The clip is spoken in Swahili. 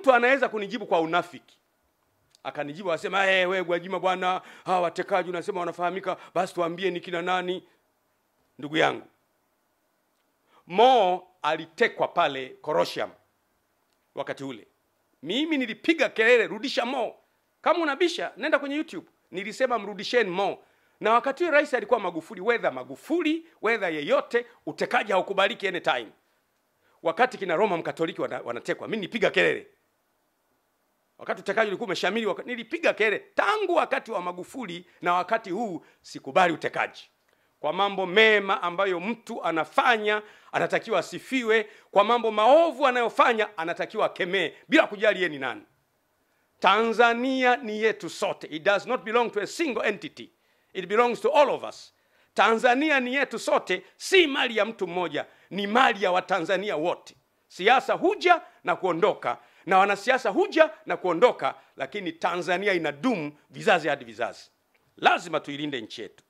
mtu anaweza kunijibu kwa unafiki. Akanijibu asema, wewe Gwajima bwana, hawa watekaji unasema wanafahamika, basi tuambie ni kina nani. Ndugu yangu, Mo alitekwa pale Korosham wakati ule. Mimi nilipiga kelele, rudisha Mo. Kama unabisha, nenda kwenye YouTube. Nilisema mrudisheni Mo. Na wakati ule rais alikuwa Magufuli, whether yeyote, utekaji haukubaliki anytime. Wakati kina Roma Mkatoliki wanatekwa, mimi nilipiga kelele. Wakati utekaji ulikuwa umeshamili, nilipiga kelele. Tangu wakati wa Magufuli na wakati huu sikubali utekaji. Kwa mambo mema ambayo mtu anafanya anatakiwa asifiwe, kwa mambo maovu anayofanya anatakiwa akemee bila kujali yeye ni nani. Tanzania ni yetu sote. It does not belong to a single entity. It belongs to all of us. Tanzania ni yetu sote, si mali ya mtu mmoja, ni mali ya Watanzania wote. Siasa huja na kuondoka, na wanasiasa huja na kuondoka, lakini Tanzania inadumu vizazi hadi vizazi. Lazima tuilinde nchi yetu.